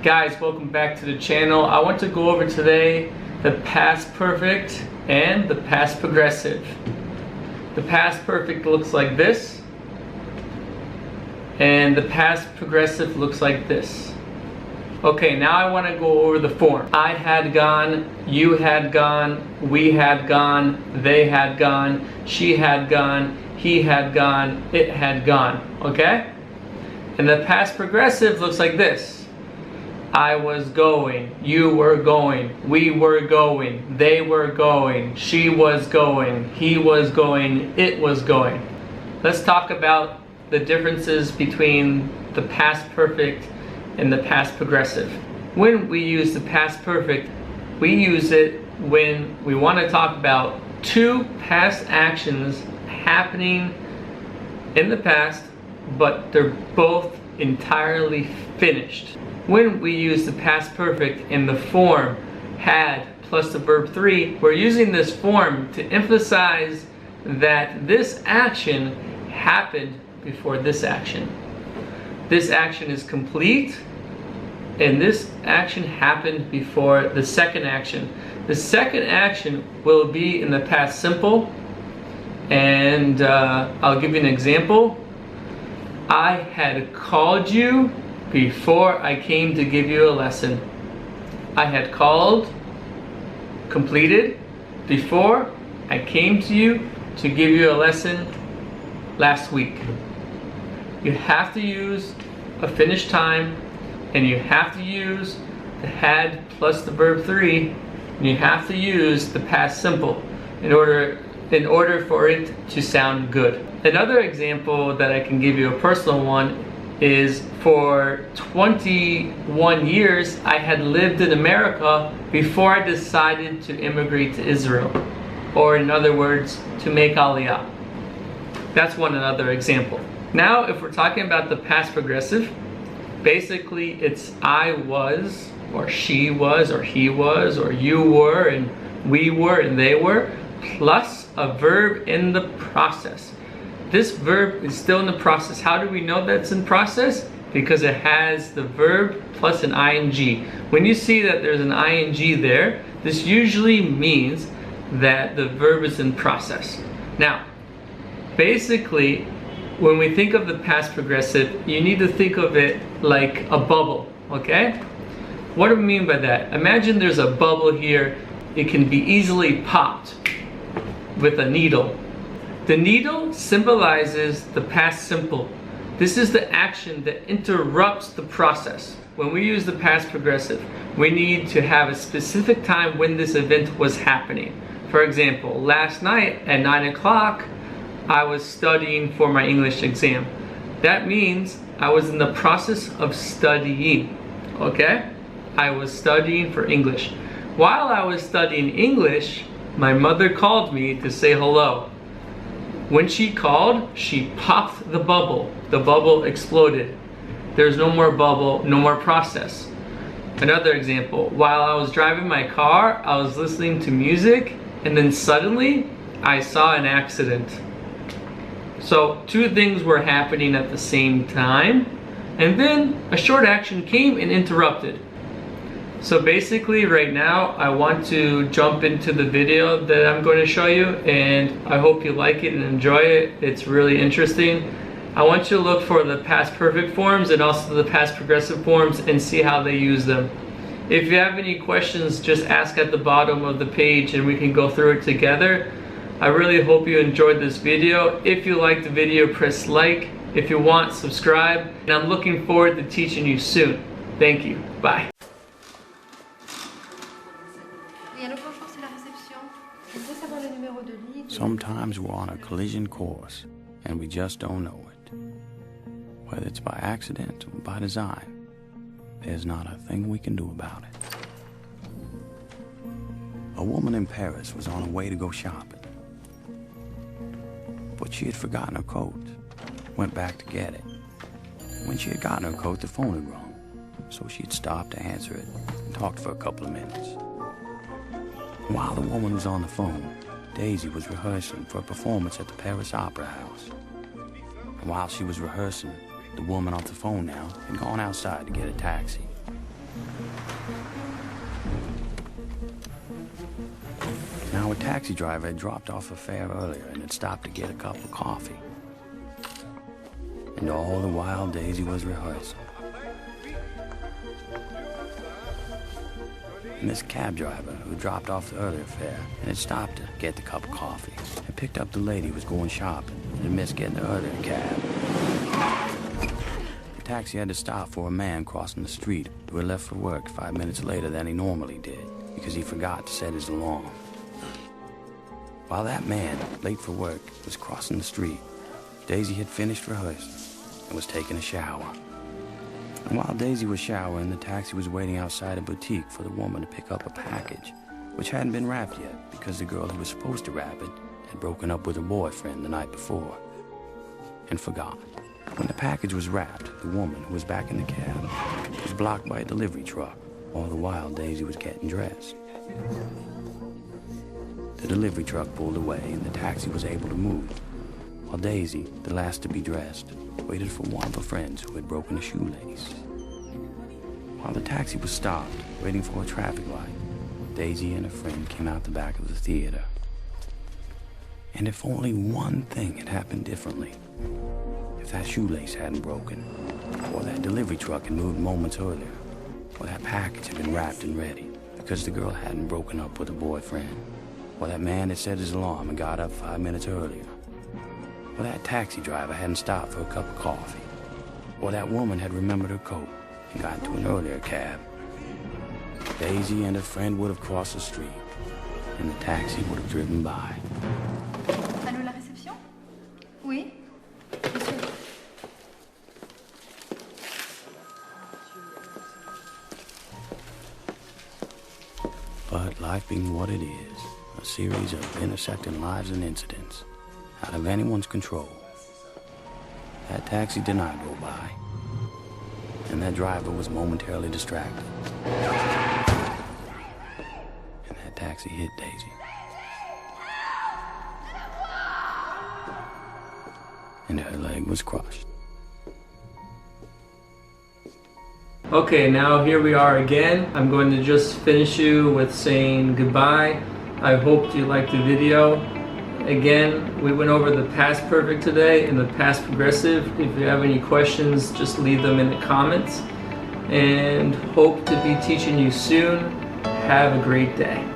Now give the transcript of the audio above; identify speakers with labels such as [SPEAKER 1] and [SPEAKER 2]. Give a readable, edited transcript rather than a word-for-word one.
[SPEAKER 1] Guys, welcome back to the channel. I want to go over today the past perfect and the past progressive. The past perfect looks like this, and the past progressive looks like this. Okay, now I want to go over the form. I had gone, you had gone, we had gone, they had gone, she had gone, he had gone, it had gone. Okay? And the past progressive looks like this. I was going, you were going, we were going, they were going, she was going, he was going, it was going. Let's talk about the differences between the past perfect and the past progressive. When we use the past perfect, we use it when we want to talk about two past actions happening in the past, but they're both entirely finished. When we use the past perfect in the form had plus the verb 3, we're using this form to emphasize that this action happened before this action. This action is complete, and this action happened before the second action. The second action will be in the past simple, and I'll give you an example. I had called you before I came to give you a lesson. I had called, completed, before I came to you to give you a lesson last week. You have to use a finished time, and you have to use the had plus the verb 3, and you have to use the past simple in order for it to sound good. Another example that I can give you, a personal one, is for 21 years I had lived in America before I decided to immigrate to Israel, or in other words, to make Aliyah. That's another example. Now if we're talking about the past progressive, basically it's I was, or she was, or he was, or you were, and we were, and they were, plus a verb in the process. This verb is still in the process. How do we know that's in process? Because it has the verb plus an ing. When you see that there's an ing there, this usually means that the verb is in process. Now, basically, when we think of the past progressive, you need to think of it like a bubble, okay? What do we mean by that? Imagine there's a bubble here. It can be easily popped with a needle. The needle symbolizes the past simple. This is the action that interrupts the process. When we use the past progressive, we need to have a specific time when this event was happening. For example, last night at 9 o'clock, I was studying for my English exam. That means I was in the process of studying, okay? I was studying for English. While I was studying English, my mother called me to say hello. When she called, she popped the bubble. The bubble exploded. There's no more bubble, no more process. Another example, while I was driving my car, I was listening to music, and then suddenly I saw an accident. So two things were happening at the same time, and then a short action came and interrupted. So basically right now I want to jump into the video that I'm going to show you, and I hope you like it and enjoy it. It's really interesting. I want you to look for the past perfect forms and also the past progressive forms and see how they use them. If you have any questions, just ask at the bottom of the page and we can go through it together. I really hope you enjoyed this video. If you liked the video, press like. If you want, subscribe. And I'm looking forward to teaching you soon. Thank you. Bye.
[SPEAKER 2] Sometimes we're on a collision course and we just don't know it. Whether it's by accident or by design, there's not a thing we can do about it. A woman in Paris was on her way to go shopping, but she had forgotten her coat. Went back to get it. When she had gotten her coat, the phone had rung, so she had stopped to answer it and talked for a couple of minutes. While the woman was on the phone, Daisy was rehearsing for a performance at the Paris Opera House. And while she was rehearsing, the woman on the phone now had gone outside to get a taxi. taxi driver had dropped off a fare earlier and had stopped to get a cup of coffee. And all the while Daisy was rehearsing. And this cab driver, who dropped off the earlier fare and had stopped to get the cup of coffee, had picked up the lady who was going shopping and had missed getting the earlier cab. The taxi had to stop for a man crossing the street who had left for work 5 minutes later than he normally did because he forgot to set his alarm. While that man, late for work, was crossing the street, Daisy had finished rehearsing and was taking a shower. And while Daisy was showering, the taxi was waiting outside a boutique for the woman to pick up a package, which hadn't been wrapped yet because the girl who was supposed to wrap it had broken up with her boyfriend the night before and forgot. When the package was wrapped, the woman, who was back in the cab, was blocked by a delivery truck. All the while, Daisy was getting dressed. The delivery truck pulled away and the taxi was able to move, while Daisy, the last to be dressed, waited for one of her friends who had broken a shoelace. While the taxi was stopped, waiting for a traffic light, Daisy and her friend came out the back of the theater. And if only one thing had happened differently, if that shoelace hadn't broken, or that delivery truck had moved moments earlier, or that package had been wrapped and ready because the girl hadn't broken up with her boyfriend, or that man had set his alarm and got up 5 minutes earlier, or that taxi driver hadn't stopped for a cup of coffee, or that woman had remembered her coat and got into an earlier cab, Daisy and her friend would have crossed the street, and the taxi would have driven by.
[SPEAKER 3] Allô, la réception? Oui. Monsieur.
[SPEAKER 2] But life being what it is, a series of intersecting lives and incidents, out of anyone's control, that taxi did not go by, and that driver was momentarily distracted. And that taxi hit Daisy. And her leg was crushed.
[SPEAKER 1] Okay, now here we are again. I'm going to just finish you with saying goodbye. I hope you liked the video. Again, we went over the past perfect today and the past progressive. If you have any questions, just leave them in the comments. And hope to be teaching you soon. Have a great day.